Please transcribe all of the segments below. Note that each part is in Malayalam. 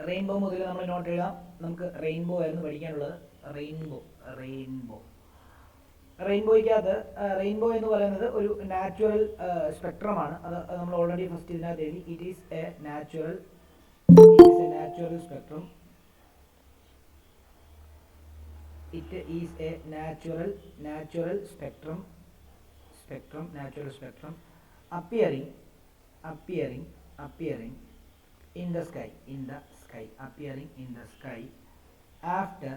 റെയിൻബോ മുതൽ നമ്മൾ നോട്ട് എഴുതാം. നമുക്ക് റെയിൻബോ ആയിരുന്നു പഠിക്കാനുള്ളത്. റെയിൻബോയ്ക്കകത്ത് റെയിൻബോ എന്ന് പറയുന്നത് ഒരു നാച്ചുറൽ സ്പെക്ട്രമാണ്. അത് നമ്മൾ ഓൾറെഡി ഫസ്റ്റ് ഇതിനകത്ത് എഴുതി. It is A natural spectrum. It is a natural spectrum appearing in the sky appearing in the sky after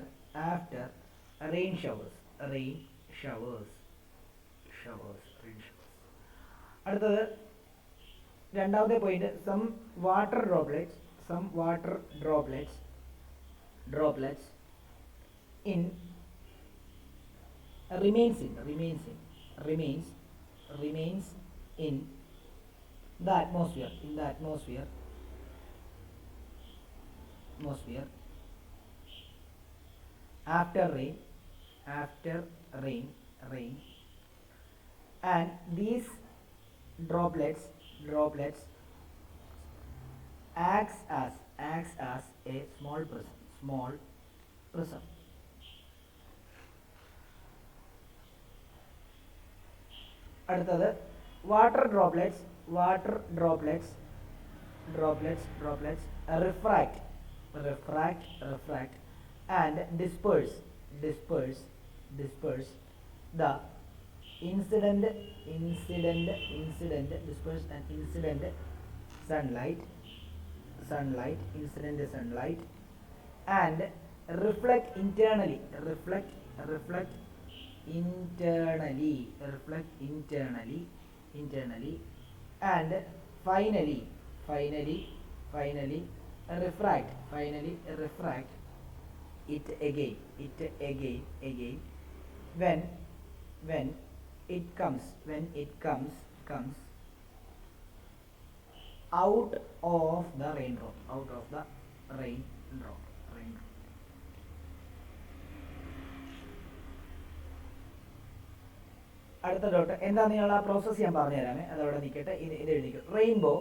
rain showers. അടുത്തത് രണ്ടാമത്തെ point, some water droplets remains in the atmosphere after rain and these droplets acts as a small prism. അടുത്തത് water droplets refract and disperse the incident sunlight and reflect internally and finally refract it again when it comes out of the raindrop. അടുത്ത ഡോട്ട് എന്താണെന്ന് ഞാൻ ആ പ്രോസസ്സ് ഞാൻ പറഞ്ഞു തരാമേ. അതവിടെ നിൽക്കട്ടെ. ഇത് എഴുതിക്കും. Rainbow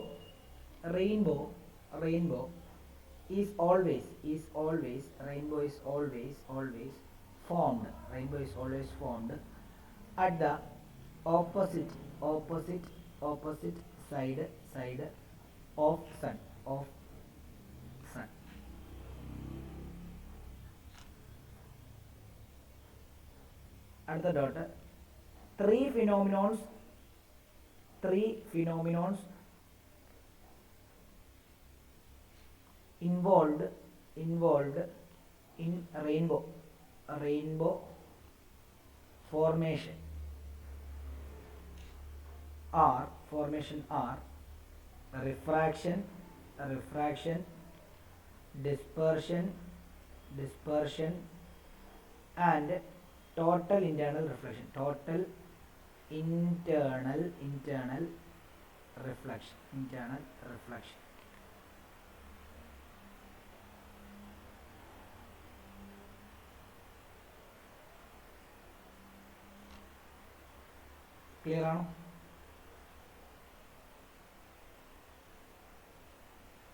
is always formed at the opposite side of sun. അടുത്ത dot, three phenomenons involved in rainbow formation are refraction, dispersion and total internal reflection. Clear ആണോ?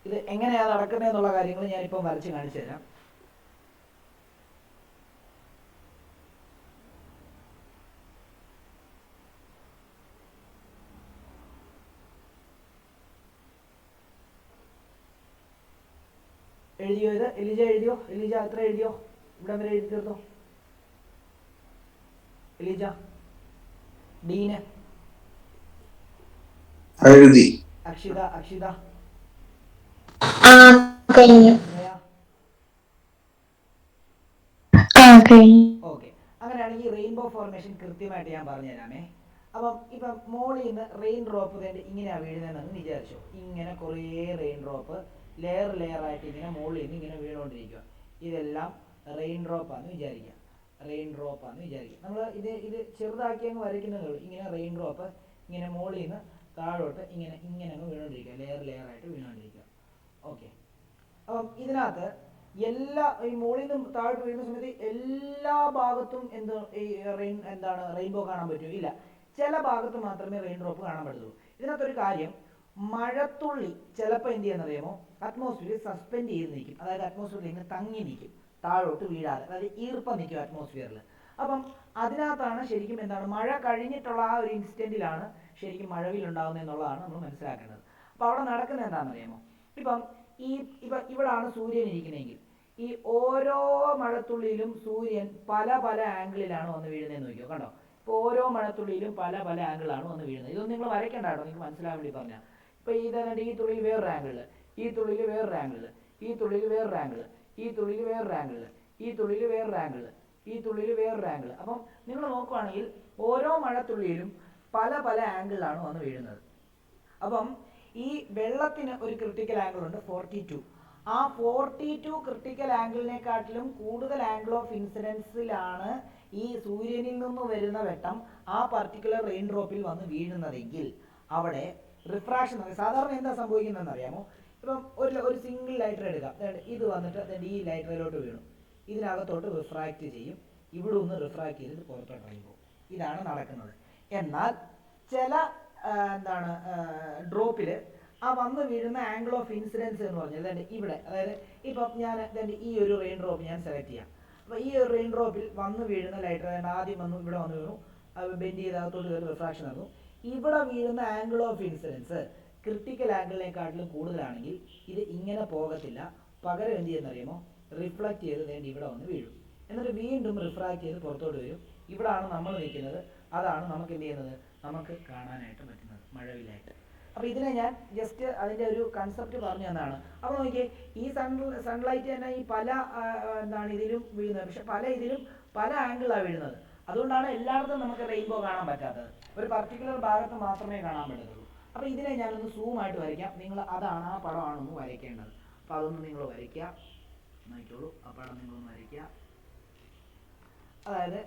ഇത് എങ്ങനെയാണ് നടക്കുന്നത് എന്നുള്ള കാര്യങ്ങൾ ഞാനിപ്പം വരച്ച് കാണിച്ചു തരാം. എഴുതിയോ? ഇത് എലിജ എഴുതിയോ? എലിജ എത്ര എഴുതിയോ? ഇവിടെ വരെ എഴുതി തീർത്തോ? Elijah, dean, Akshita, okay. അങ്ങനെയാണെങ്കിൽ റെയിൻബോ ഫോർമേഷൻ കൃത്യമായിട്ട് ഞാൻ പറഞ്ഞു തരാമേ. അപ്പം ഇപ്പം മോളിൽ നിന്ന് റെയിൻ ഡ്രോപ്പ് ഇങ്ങനെയാണ് വീഴുന്നതെന്ന് വിചാരിച്ചോ. ഇങ്ങനെ കുറേ റെയിൻ ഡ്രോപ്പ് ലെയർ ആയിട്ട് ഇങ്ങനെ മുകളിൽ നിന്ന് ഇങ്ങനെ വീണുകൊണ്ടിരിക്കുക. ഇതെല്ലാം റെയിൻ ഡ്രോപ്പാന്ന് വിചാരിക്കുക. നമ്മൾ ഇത് ചെറുതാക്കി അങ്ങ് വരയ്ക്കുന്നതേ ഉള്ളൂ. ഇങ്ങനെ റെയിൻ ഡ്രോപ്പ് ഇങ്ങനെ മുകളിൽ നിന്ന് താഴോട്ട് ഇങ്ങനെ അങ്ങ് വീണുകൊണ്ടിരിക്കുക. ലെയർ ആയിട്ട് വീണുകൊണ്ടിരിക്കുക. ഓക്കെ. അപ്പം ഇതിനകത്ത് ഈ മുകളിൽ നിന്ന് താഴോട്ട് വീഴുന്ന സമയത്ത് എല്ലാ ഭാഗത്തും റെയിൻബോ കാണാൻ പറ്റുമോ? ഇല്ല. ചില ഭാഗത്ത് മാത്രമേ റെയിൻ ഡ്രോപ്പ് കാണാൻ പറ്റുള്ളൂ. ഇതിനകത്തൊരു കാര്യം, മഴത്തുള്ളി ചിലപ്പോൾ എന്ത് ചെയ്യുന്നറിയാമോ അറ്റ്മോസ്ഫിയർ സസ്പെൻഡ് ചെയ്ത് നിൽക്കും, അതായത് അറ്റ്മോസ്ഫിയറിൽ ഇങ്ങനെ തങ്ങി നിൽക്കും, താഴോട്ട് വീഴാതെ, അതായത് ഈർപ്പം നിൽക്കും അറ്റ്മോസ്ഫിയറിൽ. അപ്പം അതിനകത്താണ് ശരിക്കും എന്താണ് മഴ കഴിഞ്ഞിട്ടുള്ള ആ ഒരു ഇൻസ്റ്റൻറ്റിലാണ് ശരിക്കും മഴവില്ലുണ്ടാകുന്നത് എന്നുള്ളതാണ് നമ്മൾ മനസ്സിലാക്കേണ്ടത്. അപ്പോൾ അവിടെ നടക്കുന്നത് എന്താണെന്നറിയാമോ, ഇപ്പം ഇവിടാണ് സൂര്യൻ ഇരിക്കുന്നതെങ്കിൽ ഈ ഓരോ മഴത്തുള്ളിയിലും സൂര്യൻ പല പല ആംഗിളിലാണ് വന്ന് വീഴുന്നതെന്ന് നോക്കിയോ, കണ്ടോ. ഇപ്പോൾ ഓരോ മഴത്തുള്ളിയിലും പല പല ആംഗിളാണ് വന്ന് വീഴുന്നത്. ഇതൊന്നും നിങ്ങൾ വരയ്ക്കേണ്ട കേട്ടോ, നിങ്ങൾക്ക് മനസ്സിലാകാൻ വേണ്ടി പറഞ്ഞാൽ. ഇപ്പോൾ ഇതാണ്ട് ഈ തുള്ളിയിൽ വേറൊരു ആംഗിള്, ഈ തുള്ളിയിൽ വേറൊരു ആംഗിള്, ഈ തുള്ളിയിൽ വേറൊരു ആംഗിള്, ഈ തുള്ളിയിൽ വേറൊരു ആംഗിള്, ഈ തുള്ളിയിൽ വേറൊരു ആംഗിള്, ഈ തുള്ളിയിൽ വേറൊരു ആംഗിള്. അപ്പം നിങ്ങൾ നോക്കുകയാണെങ്കിൽ ഓരോ മഴത്തുള്ളിയിലും പല പല ആംഗിളിലാണ് വന്ന് വീഴുന്നത്. അപ്പം ഈ വെള്ളത്തിന് ഒരു ക്രിട്ടിക്കൽ ആംഗിൾ ഉണ്ട് 42. ആ 42 ക്രിട്ടിക്കൽ ആംഗിളിനെക്കാട്ടിലും കൂടുതൽ ആംഗിൾ ഓഫ് ഇൻസിഡൻസിലാണ് ഈ സൂര്യനിൽ നിന്ന് വരുന്ന വെട്ടം ആ പർട്ടിക്കുലർ റെയിൻ ഡ്രോപ്പിൽ വന്ന് വീഴുന്നതെങ്കിൽ അവിടെ റിഫ്രാക്ഷൻ. സാധാരണ എന്താ സംഭവിക്കുന്നതെന്ന് അറിയാമോ, ഇപ്പം ഒരു സിംഗിൾ ലൈറ്റർ എടുക്കാം, ഇത് വന്നിട്ട് ഈ ലൈറ്ററിലോട്ട് വീണു, ഇതിനകത്തോട്ട് റിഫ്രാക്റ്റ് ചെയ്യും, ഇവിടെ ഒന്ന് റിഫ്രാക്റ്റ് ചെയ്തിട്ട് പുറത്തോട്ട് ഇറങ്ങിപ്പോകും. ഇതാണ് നടക്കുന്നത്. എന്നാൽ ചില എന്താണ് ഡ്രോപ്പിൽ ആ വന്ന് വീഴുന്ന ആംഗിൾ ഓഫ് ഇൻസിഡൻസ് എന്ന് പറഞ്ഞാൽ ഇവിടെ, അതായത് ഇപ്പം ഞാൻ ഈ ഒരു റെയിൻ ഡ്രോപ്പ് ഞാൻ സെലക്ട് ചെയ്യാം. അപ്പോൾ ഈ ഒരു റെയിൻ ഡ്രോപ്പിൽ വന്ന് വീഴുന്ന ലൈറ്റർ ആദ്യം വന്നു, ഇവിടെ വന്ന് വീണു, ബെൻഡ് ചെയ്തകത്തോട്ട് കയറി റിഫ്രാക്ഷൻ നടന്നു. ഇവിടെ വീഴുന്ന ആംഗിൾ ഓഫ് ഇൻസിഡൻസ് ക്രിട്ടിക്കൽ ആംഗിളിനെക്കാട്ടിലും കൂടുതലാണെങ്കിൽ ഇത് ഇങ്ങനെ പോകത്തില്ല, പകരം എന്ത് ചെയ്യുന്നറിയുമോ, റിഫ്ലക്റ്റ് ചെയ്ത് ഇവിടെ വന്ന് വീഴും, എന്നിട്ട് വീണ്ടും റിഫ്രാക്റ്റ് ചെയ്ത് പുറത്തോട്ട് വരും. ഇവിടാണ് നമ്മൾ നിൽക്കുന്നത്, അതാണ് നമുക്ക് എന്ത് ചെയ്യുന്നത്, നമുക്ക് കാണാനായിട്ട് പറ്റുന്നത് മഴവില്ലായിട്ട്. അപ്പോൾ ഇതിനെ ഞാൻ ജസ്റ്റ് അതിൻ്റെ ഒരു കൺസെപ്റ്റ് പറഞ്ഞു തന്നതാണ്. അപ്പോൾ നോക്കിയേ, ഈ സൺലൈറ്റ് തന്നെ ഈ പല എന്താണ് ഇതിലും വീഴുന്നത്, പക്ഷെ പല ഇതിലും പല ആംഗിളാണ് വീഴുന്നത്. അതുകൊണ്ടാണ് എല്ലായിടത്തും നമുക്ക് റെയിൻബോ കാണാൻ പറ്റാത്തത്, ഒരു പർട്ടിക്കുലർ ഭാഗത്ത് മാത്രമേ കാണാൻ പറ്റത്തുള്ളൂ. അപ്പോൾ ഇതിനെ ഞാനൊന്ന് സൂമായിട്ട് വരയ്ക്കാം. നിങ്ങൾ അതാണ് ആ പടമാണൊന്ന് വരയ്ക്കേണ്ടത്. അപ്പോൾ അതൊന്ന് നിങ്ങൾ വരയ്ക്കുക, നോക്കിക്കോളൂ. ആ പടം നിങ്ങളൊന്ന് വരയ്ക്കുക. അതായത്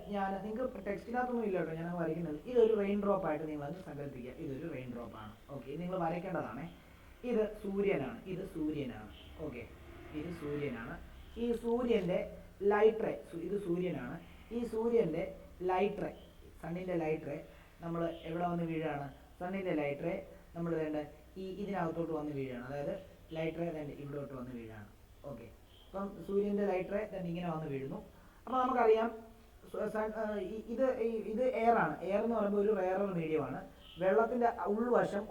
നിങ്ങൾക്ക് ടെക്സ്റ്റിനകത്തൊന്നും ഇല്ല കേട്ടോ, ഞാൻ വരയ്ക്കുന്നത്. ഇതൊരു റെയിൻ ഡ്രോപ്പ് ആയിട്ട് നിങ്ങളത് സങ്കല്പിക്കുക. ഇതൊരു റെയിൻ ഡ്രോപ്പാണ്. ഓക്കെ, ഇത് നിങ്ങൾ വരയ്ക്കേണ്ടതാണ്. ഇത് സൂര്യനാണ്, ഇത് സൂര്യനാണ്. ഓക്കെ, ഇത് സൂര്യനാണ്. ഈ സൂര്യൻ്റെ ലൈറ്റ് റേ, ഇത് സൂര്യനാണ്. ഈ സൂര്യൻ്റെ ലൈറ്റ് റേ, സണ്ണിൻ്റെ ലൈറ്റ് റേ നമ്മൾ എവിടെ വന്ന് വീഴാണ്, സണ്ണിൻ്റെ ലൈറ്റ് റേ നമ്മൾ ഇതിനകത്തോട്ട് വന്ന് വീഴാണ്. അതായത് ലൈറ്റ് റേ ഇവിടോട്ട് വന്ന് വീഴാണ്. ഓക്കെ, അപ്പം സൂര്യൻ്റെ ലൈറ്റ് റേ ഇങ്ങനെ വന്ന് വീഴുന്നു. അപ്പോൾ നമുക്കറിയാം ഇത് എയറാണ്. എയർ എന്ന് പറയുമ്പോൾ ഒരു റെയറർ മീഡിയമാണ്. വെള്ളത്തിൻ്റെ ഉൾവശം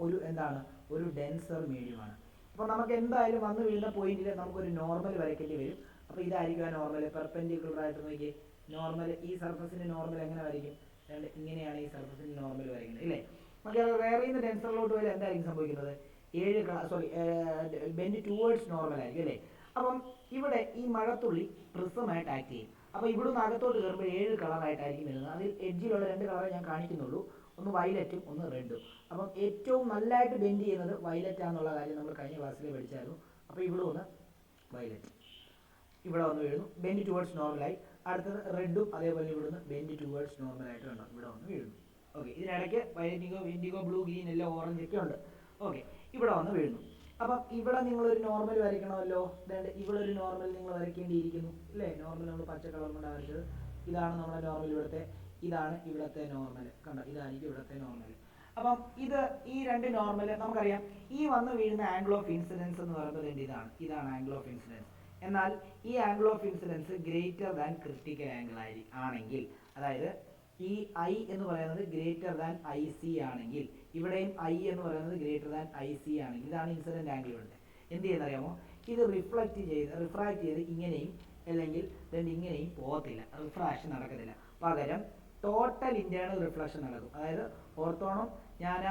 ഒരു ഡെൻസർ മീഡിയമാണ്. അപ്പോൾ നമുക്ക് എന്തായാലും വന്ന് വീഴുന്ന പോയിന്റിൽ നമുക്കൊരു നോർമൽ വരയ്ക്കേണ്ടി വരും. അപ്പോൾ ഇതായിരിക്കും ആ നോർമൽ, പെർപെൻഡിക്കുലർ ആയിട്ട് നോക്കി നോർമൽ. ഈ സർഫസിൻ്റെ നോർമൽ എങ്ങനെ വരയ്ക്കും, ഇങ്ങനെയാണ് ഈ സർഫസിൻ്റെ നോർമൽ വരയ്ക്കുന്നത്, ഇല്ലേ. നമുക്ക് റെയറിൽ നിന്ന് ഡെൻസറിലോട്ട് വരെ എന്തായിരിക്കും സംഭവിക്കുന്നത്, ബെൻഡ് ടുവേർഡ്സ് നോർമൽ ആയിരിക്കും, അല്ലേ. അപ്പം ഇവിടെ ഈ മഴത്തുള്ളി പ്രിസമായിട്ട് ആക്ട് ചെയ്യും. അപ്പോൾ ഇവിടുന്ന് അകത്തോട്ട് കയറുമ്പോൾ 7 കളറായിട്ടായിരിക്കും വരുന്നത്. അതിൽ എഡ്ജിലുള്ള 2 കളറേ ഞാൻ കാണിക്കുന്നുള്ളൂ, ഒന്ന് വയലറ്റും ഒന്ന് റെഡും. അപ്പം ഏറ്റവും നല്ലതായിട്ട് ബെൻഡ് ചെയ്യുന്നത് വയലറ്റാന്നുള്ള കാര്യം നമ്മൾ കഴിഞ്ഞ ക്ലാസ്സിൽ പഠിച്ചായിരുന്നു. അപ്പോൾ ഇവിടെ ഒന്ന് വയലറ്റ് ഇവിടെ വന്ന് വീഴുന്നു, ബെൻഡ് ടുവേർഡ്സ് നോർമലായി. അടുത്തത് റെഡും അതേപോലെ ഇവിടുന്ന് ബെൻഡ് ടുവേർഡ്സ് നോർമലായിട്ട് കണ്ടോ ഇവിടെ വന്ന് വീഴുന്നു. ഓക്കെ, ഇതിനിടയ്ക്ക് വയലറ്റിക്കോ ഇൻഡിഗോ ബ്ലൂ ഗ്രീൻ എല്ലാം ഓറഞ്ച് ഒക്കെ ഉണ്ട്. ഓക്കെ, ഇവിടെ വന്ന് വീഴുന്നു. അപ്പം ഇവിടെ നിങ്ങളൊരു നോർമൽ വരയ്ക്കണമല്ലോ. ഇവിടെ ഒരു നോർമൽ നിങ്ങൾ വരയ്ക്കേണ്ടിയിരിക്കുന്നു, അല്ലേ. നോർമൽ നമ്മൾ പച്ച കളർ കൊണ്ടാണ് വരച്ചത്. ഇതാണ് നമ്മുടെ നോർമൽ ഇവിടുത്തെ, ഇതാണ് ഇവിടുത്തെ നോർമൽ, കണ്ടോ, ഇതായിരിക്കും ഇവിടുത്തെ നോർമൽ. അപ്പം ഈ 2 നോർമൽ നമുക്കറിയാം. ഈ വന്ന് വീഴുന്ന ആംഗിൾ ഓഫ് ഇൻസിഡൻസ് എന്ന് പറയുന്നത് ഇതാണ് ആംഗിൾ ഓഫ് ഇൻസിഡൻസ്. എന്നാൽ ഈ angle of incidence greater than critical angle ആണെങ്കിൽ, അതായത് ഈ ഐ എന്ന് പറയുന്നത് ഗ്രേറ്റർ ദാൻ ഐ സി ആണെങ്കിൽ, ഇവിടെയും ഐ എന്ന് പറയുന്നത് ഗ്രേറ്റർ ദാൻ ഐ സി ആണെങ്കിൽ, ഇതാണ് ഇൻസിഡൻറ്റ് ആംഗിൾ ഇവിടെ. എന്ത് ചെയ്യുന്നറിയാമോ, ഇത് റിഫ്രാക്റ്റ് ചെയ്ത് ഇങ്ങനെയും അല്ലെങ്കിൽ ഇങ്ങനെയും പോകത്തില്ല, റിഫ്രാക്ഷൻ നടക്കത്തില്ല. പകരം ടോട്ടൽ ഇൻറ്റേർണൽ റിഫ്ലക്ഷൻ നടക്കും. അതായത് ഓർത്തോണം, ഞാൻ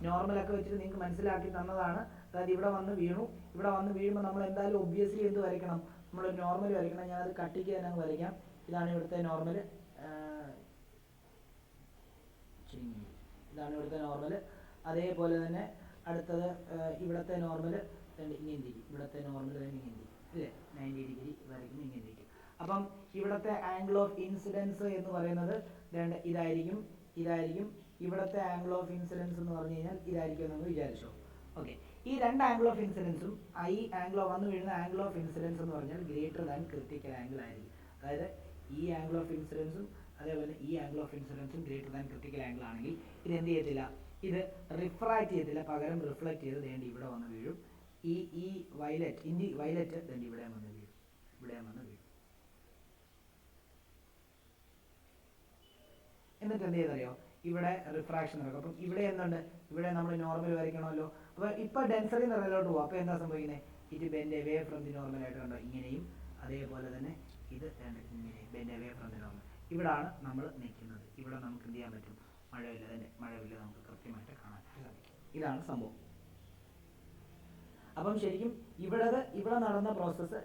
നോർമലൊക്കെ വെച്ചിട്ട് നിങ്ങൾക്ക് മനസ്സിലാക്കി തന്നതാണ്. അതായത് ഇവിടെ വന്ന് വീഴുമ്പോൾ നമ്മൾ എന്തായാലും ഒബ്വിയസ്ലി എന്ത് വരയ്ക്കണം, നമ്മളൊരു നോർമൽ വരയ്ക്കണം. ഞാനത് കട്ടിക്ക് തന്നെ അങ്ങ് വരയ്ക്കാം. ഇതാണ് ഇവിടുത്തെ നോർമൽ, ഇതാണ് ഇവിടുത്തെ നോർമൽ. അതേപോലെ തന്നെ അടുത്തത് ഇവിടുത്തെ നോർമൽ ഇങ്ങനെ ഇരിക്കും, ഇവിടുത്തെ നോർമൽ തന്നെ ഇങ്ങനെ ഇരിക്കും, അല്ലേ. 90 ഡിഗ്രി വരയ്ക്കും, ഇങ്ങനെ ഇരിക്കും. അപ്പം ഇവിടുത്തെ ആംഗിൾ ഓഫ് ഇൻസിഡൻസ് എന്ന് പറയുന്നത് ഇതായിരിക്കും. ഇവിടുത്തെ ആംഗിൾ ഓഫ് ഇൻസിഡൻസ് എന്ന് പറഞ്ഞു കഴിഞ്ഞാൽ ഇതായിരിക്കും എന്ന് വിചാരിച്ചോ. ഓക്കെ, ഈ 2 ആംഗിൾ ഓഫ് ഇൻസിഡൻസും വന്ന് വീഴുന്ന ആംഗിൾ ഓഫ് ഇൻസിഡൻസ് എന്ന് പറഞ്ഞാൽ ഗ്രേറ്റർ ദാൻ ക്രിട്ടിക്കൽ ആംഗിൾ ആയിരിക്കും. അതായത് ഈ ആംഗിൾ ഓഫ് ഇൻസിഡൻസും അതേപോലെ ഈ ആംഗിൾ ഓഫ് ഇൻസിഡൻസും ഗ്രേറ്റർ ദാൻ ക്രിട്ടിക്കൽ ആംഗിൾ ആണെങ്കിൽ ഇത് എന്ത് ചെയ്യത്തില്ല, ഇത് റിഫ്രാക്റ്റ് ചെയ്തില്ല, പകരം റിഫ്ലക്റ്റ് ചെയ്ത് ദേണ്ടി ഇവിടെ വന്ന് വീഴും. ഈ വയലറ്റ് ദേണ്ടി ഇവിടെ വന്ന് വീഴും, എന്നിട്ട് എന്ത് ചെയ്തറിയോ, ഇവിടെ റിഫ്രാക്ഷൻ നടക്കും. അപ്പം ഇവിടെ എന്തുണ്ട്, ഇവിടെ നമ്മൾ നോർമൽ വരയ്ക്കണമല്ലോ. അപ്പോൾ ഇപ്പോൾ ഡെൻസറി നിറയിലോട്ട് പോകും. അപ്പോൾ എന്താ സംഭവിക്കുന്നത്, it bend away from the normal ആയിട്ട് കണ്ടോ, ഇങ്ങനെയും അതേപോലെ തന്നെ ഇത് ഇങ്ങനെ bend away from the normal. ഇവിടാണ് നമ്മൾ നിൽക്കുന്നത്. ഇവിടെ നമുക്ക് എന്ത് ചെയ്യാൻ പറ്റും, മഴവില്ല നമുക്ക് കൃത്യമായിട്ട് കാണാൻ സാധിക്കും. ഇതാണ് സംഭവം. അപ്പം ശരിക്കും ഇവിടെ നടന്ന പ്രോസസ്സ്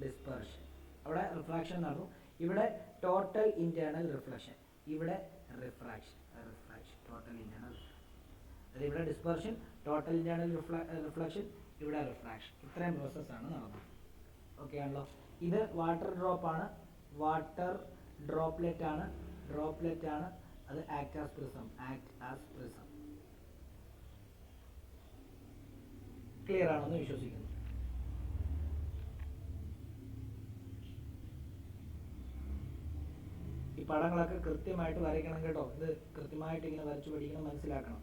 ഡിസ്പെർഷൻ. അവിടെ റിഫ്രാക്ഷൻ നടന്നു. ഇവിടെ ടോട്ടൽ ഇന്റേണൽ റിഫ്ലക്ഷൻ, ഇവിടെ റിഫ്രാക്ഷൻ ടോട്ടൽ ഇന്റേണൽ. അതായത് ഇവിടെ ഡിസ്പെർഷൻ, ടോട്ടൽ ഇന്റേണൽ റിഫ്ലക്ഷൻ, ഇവിടെ റിഫ്രാക്ഷൻ. ഇത്രയും പ്രോസസ്സാണ് നടന്നത്. ഓക്കെ ആണല്ലോ. ഇത് വാട്ടർ ഡ്രോപ്ലെറ്റ് ആണ്. അത് ആക്ട് ആസ് പ്രിസം. ക്ലിയർ ആണെന്ന് വിശ്വസിക്കുന്നു. ഈ പടങ്ങളൊക്കെ കൃത്യമായിട്ട് വരയ്ക്കണം കേട്ടോ. ഇത് കൃത്യമായിട്ട് ഇങ്ങനെ വരച്ചു പഠിക്കണം, മനസ്സിലാക്കണം.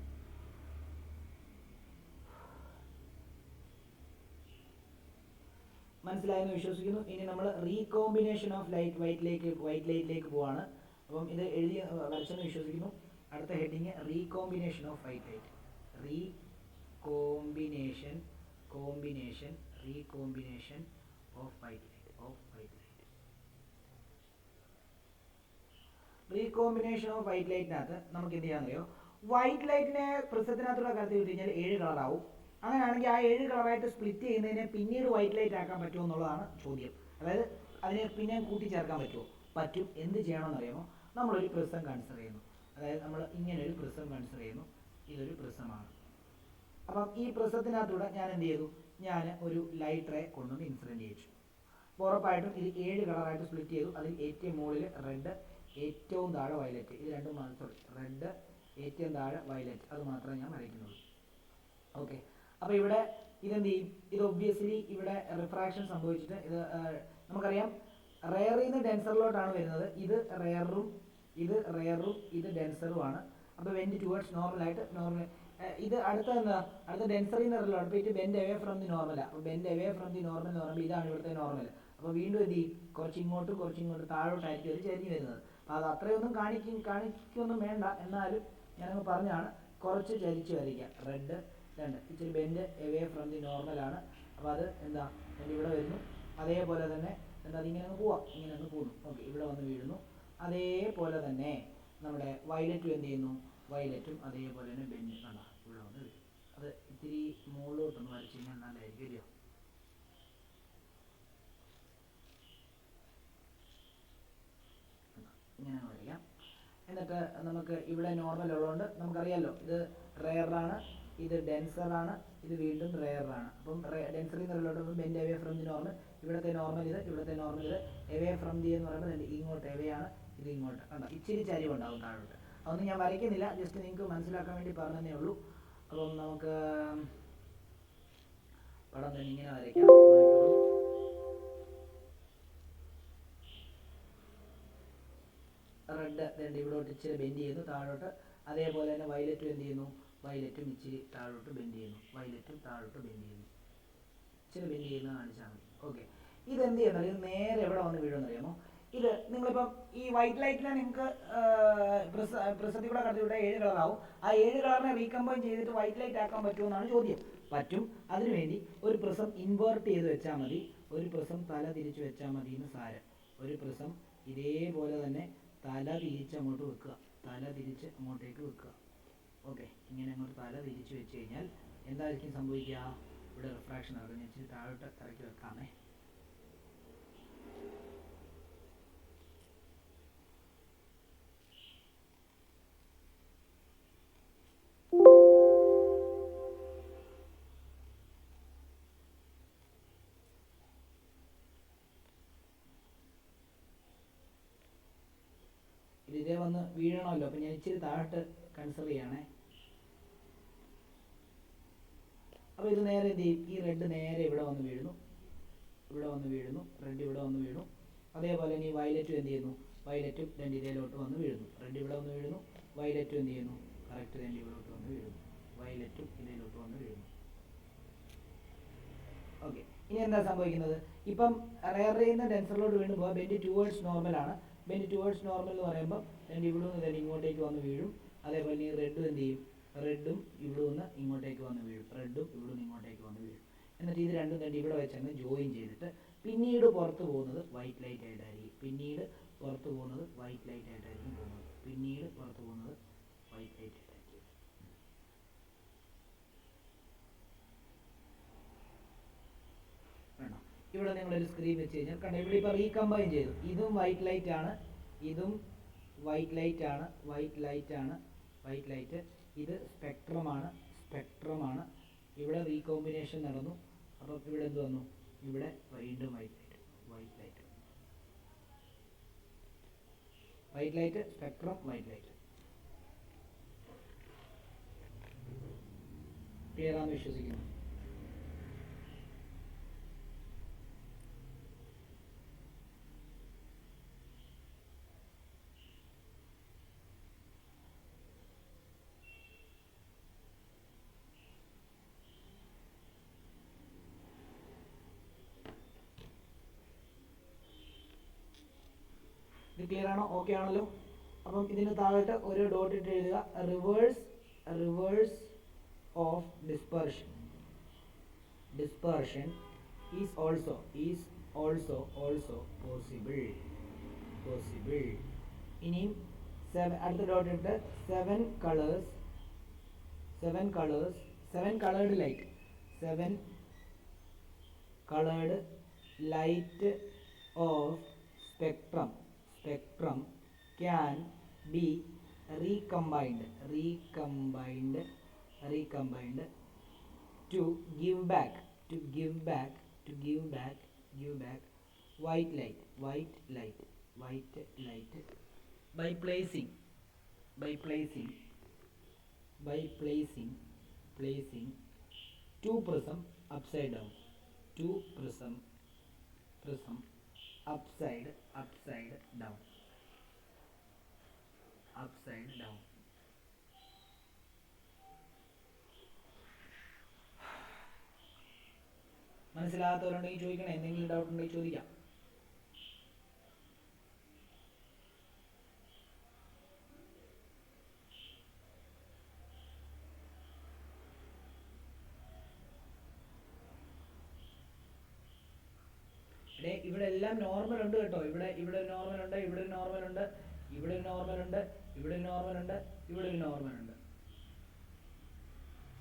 മനസ്സിലായെന്ന് വിശ്വസിക്കുന്നു. ഇനി നമ്മൾ റീകോമ്പിനേഷൻ ഓഫ് വൈറ്റ് ലൈറ്റിലേക്ക് പോവാണ്. അപ്പം ഇത് എഴുതി വരച്ചെന്ന് വിശ്വസിക്കുന്നു. അടുത്ത heading recombination of white light. Recombination of white light. Recombination of white ലൈറ്റിനകത്ത് നമുക്ക് എന്ത് ചെയ്യാന്നറിയോ, വൈറ്റ് ലൈറ്റിനെ പ്രിസത്തിനകത്തൂടെ കടത്തി വിട്ട് കഴിഞ്ഞാൽ 7 കളറാവും. അങ്ങനെയാണെങ്കിൽ ആ 7 കളറായിട്ട് സ്പ്ലിറ്റ് ചെയ്യുന്നതിനെ പിന്നീട് വൈറ്റ് ലൈറ്റ് ആക്കാൻ പറ്റുമോ എന്നുള്ളതാണ് ചോദ്യം. അതായത് അതിനെ പിന്നെ കൂട്ടിച്ചേർക്കാൻ പറ്റുമോ? പറ്റും. എന്ത് ചെയ്യണമെന്നറിയാമോ, നമ്മളൊരു പ്രിസം കൺസിഡർ ചെയ്യുന്നു. അതായത് നമ്മൾ ഇങ്ങനെ ഒരു പ്രിസം കൺസിഡർ ചെയ്യുന്നു. ഇതൊരു പ്രിസമാണ്. അപ്പം ഈ പ്രിസത്തിനകത്തൂടെ ഞാൻ എന്ത് ചെയ്തു, ഞാൻ ഒരു ലൈറ്റ് റേ കൊണ്ടുവന്ന് ഇൻസിഡൻറ്റ് ചെയ്യിച്ചു. അപ്പോൾ ഉറപ്പായിട്ടും ഇത് 7 കളറായിട്ട് സ്പ്ലിറ്റ് ചെയ്തു. അതിൽ ഏറ്റവും മുകളിൽ റെഡ്, ഏറ്റവും താഴെ വയലറ്റ്. ഇത് രണ്ടും മാത്രം, റെഡ് ഏറ്റവും താഴെ വയലറ്റ്, അത് മാത്രമേ ഞാൻ വരയ്ക്കുന്നുള്ളൂ. ഓക്കെ. അപ്പോൾ ഇവിടെ ഇതെന്ത് ചെയ്യും, ഇത് ഒബ്വിയസ്ലി ഇവിടെ റിഫ്രാക്ഷൻ സംഭവിച്ചിട്ട് ഇത് നമുക്കറിയാം റെയറിൽ നിന്ന് ഡെൻസറിലോട്ടാണ് വരുന്നത്. ഇത് റെയറും ഇത് ഡെൻസറുമാണ്. അപ്പോൾ വെൻഡ് ടുവേർഡ്സ് നോർമലായിട്ട് ഇത് അടുത്ത ഡെൻസറിൽ നിന്ന് റെയറിലോട്ട്. അപ്പോൾ ഇത് ബെൻഡ് അവേ ഫ്രം ദി നോർമലാണ്. അപ്പോൾ bend away from the normal എന്ന് പറയുമ്പോൾ ഇതാണ് ഇവിടുത്തെ നോർമൽ. അപ്പോൾ വീണ്ടും എന്ത് ചെയ്യും, കുറച്ചിങ്ങോട്ട് താഴോട്ടായിരിക്കും അത് ചരിഞ്ഞ് വരുന്നത്. അപ്പോൾ അത് അത്രയൊന്നും കാണിക്കൊന്നും വേണ്ട, എന്നാലും ഞാനങ്ങ് പറഞ്ഞാണ്, കുറച്ച് ചരിച്ച് വരയ്ക്കാം. റെഡ് ഇച്ചിരി ബെൻഡ് അവേ ഫ്രം ദി നോർമലാണ്. അപ്പോൾ അത് എന്താ ഇവിടെ വരുന്നു. അതേപോലെ തന്നെ എന്താ അതിങ്ങനെ അങ്ങ് പോകുന്നു. ഓക്കെ, ഇവിടെ വന്ന് വീഴുന്നു. അതേപോലെ തന്നെ നമ്മുടെ വയലറ്റും എന്ത് ചെയ്യുന്നു, വയലറ്റും അതേപോലെ തന്നെ ബെൻഡ് കണ്ടോ ഇവിടെ വന്ന് വീഴും. അത് ഇത്തിരി മുകളിലോട്ടൊന്ന് വരച്ച് കഴിഞ്ഞാൽ നല്ലതായിരിക്കും ഇല്ലയോ. ഇങ്ങനെ വരയ്ക്കാം. എന്നിട്ട് നമുക്ക് ഇവിടെ നോർമൽ ഉള്ളതുകൊണ്ട് നമുക്കറിയാമല്ലോ ഇത് റെയറാണ്, ഇത് ഡെൻസറാണ്, ഇത് വീണ്ടും റെയറാണ്. അപ്പം ഡെൻസറിൽ നിന്ന് റെയറിലോട്ട് bend away from the normal. ഇവിടുത്തെ നോർമൽ ഇത് അവേ ഫ്രം ദി എന്ന് പറയുമ്പോൾ ഇങ്ങോട്ട് അവേ ആണ്, ഇത് ഇങ്ങോട്ട് കണ്ടോ ഇച്ചിരി ചരിവുണ്ടാവും താഴോട്ട്. അതൊന്നും ഞാൻ വരയ്ക്കുന്നില്ല, ജസ്റ്റ് നിങ്ങൾക്ക് മനസ്സിലാക്കാൻ വേണ്ടി പറഞ്ഞതേ ഉള്ളൂ. അപ്പം നമുക്ക് പടം തന്നെ ഇങ്ങനെ വരയ്ക്കാം. റെഡ് ഇവിടോട്ട് ഇച്ചിരി ബെൻഡ് ചെയ്യുന്നു താഴോട്ട്. അതേപോലെ തന്നെ വയലറ്റും എന്ത് ചെയ്യുന്നു, വയലറ്റും ഇച്ചിരി താഴോട്ട് ബെൻഡ് ചെയ്യുന്നു. ഇച്ചിരി ബെൻഡ് ചെയ്യുന്നത് കാണിച്ചാൽ മതി. ഓക്കെ, ഇതെന്ത് ചെയ്യുന്നത്, ഇത് നേരെ എവിടെ വന്ന് വീഴുമെന്ന് അറിയാമോ. ഇത് നിങ്ങളിപ്പം ഈ വൈറ്റ് ലൈറ്റിനെ നിങ്ങൾക്ക് പ്രിസത്തിൽ കൂടെ കടത്തി ഇവിടെ 7 കളറാവും. ആ 7 കളറിനെ റീകമ്പൈൻ ചെയ്തിട്ട് വൈറ്റ് ലൈറ്റ് ആക്കാൻ പറ്റുമോ എന്നാണ് ചോദ്യം. പറ്റും. അതിനുവേണ്ടി ഒരു പ്രിസം ഇൻവേർട്ട് ചെയ്ത് വെച്ചാൽ മതി, ഒരു പ്രിസം തല തിരിച്ച് വെച്ചാൽ മതി എന്ന് സാരം. ഒരു പ്രിസം ഇതേപോലെ തന്നെ തല തിരിച്ച് അങ്ങോട്ട് വെക്കുക, അങ്ങോട്ടേക്ക് വെക്കുക. ഓക്കെ, ഇങ്ങനെ അങ്ങോട്ട് തല തിരിച്ച് വെച്ച് കഴിഞ്ഞാൽ എന്തായിരിക്കും സംഭവിക്കുക, ഇവിടെ റിഫ്രാക്ഷൻ നടക്കും. ഇച്ചിരി താഴോട്ട് ഇറക്കി വെക്കാമേ. ഇതേ വന്ന് വീഴണമല്ലോ. അപ്പം ഞാൻ ഇച്ചിരി താഴോട്ട് കൺസിഡർ ചെയ്യണേ. അപ്പോൾ ഇത് നേരെ എന്ത് ചെയ്യും, ഈ റെഡ് നേരെ ഇവിടെ വന്ന് വീഴുന്നു. റെഡ് ഇവിടെ വന്ന് വീഴുന്നു. അതേപോലെ ഇനി വയലറ്റും എന്ത് ചെയ്യുന്നു, വയലറ്റും 2 ഇതേലോട്ട് വന്ന് വീഴുന്നു. റെഡ് ഇവിടെ വന്ന് വീഴുന്നു, വയലറ്റും എന്ത് ചെയ്യുന്നു, കറക്റ്റ് തന്നെ ഇവിടോട്ട് വന്ന് വീഴുന്നു. വയലറ്റും ഇതിലോട്ട് വന്ന് വീഴുന്നു. ഓക്കെ, ഇനി എന്താ സംഭവിക്കുന്നത്? ഇപ്പം റെയറിൽ നിന്ന് ഡെൻസറിലോട്ട് വീഴുമ്പോൾ ബെൻഡ് ടുവേർഡ്സ് നോർമലാണ്. ബെൻഡ് ടുവേർഡ്സ് നോർമൽ എന്ന് പറയുമ്പോൾ രണ്ട് ഇവിടെ നിന്ന് തന്നെ ഇങ്ങോട്ടേക്ക് വന്ന് വീഴും. അതേപോലെ ഈ റെഡും എന്ത് ചെയ്യും? റെഡും ഇവിടെ നിന്ന് ഇങ്ങോട്ടേക്ക് വന്ന് വീഴും. റെഡും ഇവിടെ നിന്ന് ഇങ്ങോട്ടേക്ക് വന്ന് വീഴും. എന്നിട്ട് ഇത് രണ്ടും തന്നെ ഇവിടെ വെച്ചങ്ങ് ജോയിൻ ചെയ്തിട്ട് പിന്നീട് പുറത്ത് പോകുന്നത് വൈറ്റ് ലൈറ്റ് ആയിട്ടായിരിക്കും. പിന്നീട് പുറത്ത് പോകുന്നത് വൈറ്റ് ലൈറ്റ് ആയിട്ടായിരിക്കും പോകുന്നത്. പിന്നീട് പുറത്ത് പോകുന്നത് വൈറ്റ് ലൈറ്റ് ആയിട്ടായിരിക്കും. വേണം ഇവിടെ നിങ്ങളൊരു സ്ക്രീൻ വെച്ച് കഴിഞ്ഞാൽ കണ്ട ഇവിടെ ഇപ്പോൾ റീകമ്പൈൻ ചെയ്തു. ഇതും വൈറ്റ് ലൈറ്റ് ആണ്, ഇതും വൈറ്റ് ലൈറ്റ് ആണ്, വൈറ്റ് ലൈറ്റ് ആണ്, വൈറ്റ് ലൈറ്റ്. ഇത് സ്പെക്ട്രമാണ്, സ്പെക്ട്രമാണ്. ഇവിടെ റീകോമ്പിനേഷൻ നടന്നു. അപ്പം ഇവിടെ എന്ത് വന്നു? ഇവിടെ വീണ്ടും white light, white light, white light, spectrum, white light. Clear ആണെന്ന് വിശ്വസിക്കുന്നു. ഇത് ക്ലിയർ ആണോ? ഓക്കെ ആണല്ലോ. അപ്പം ഇതിന് താഴോട്ട് ഒരു ഡോട്ട് ഇട്ട് എഴുതുക. Reverse of dispersion. Dispersion is also possible. ഇനിയും അടുത്ത ഡോട്ട് ഇട്ട് seven coloured light of spectrum can be recombined to give back white light by placing two prism upside down. Upside down. മനസ്സിലാകാത്തവരുണ്ടെങ്കിൽ ചോദിക്കണം. എന്തെങ്കിലും ഡൗട്ട് ഉണ്ടെങ്കിൽ ചോദിക്കാം. ഇവിടെ എല്ലാം നോർമൽ ഉണ്ട് കേട്ടോ. ഇവിടെ നോർമൽ ഉണ്ട്, ഇവിടെ നോർമൽ ഉണ്ട്, ഇവിടെ നോർമൽ ഉണ്ട്, ഇവിടെ നോർമൽ ഉണ്ട്, ഇവിടെ നോർമൽ ഉണ്ട്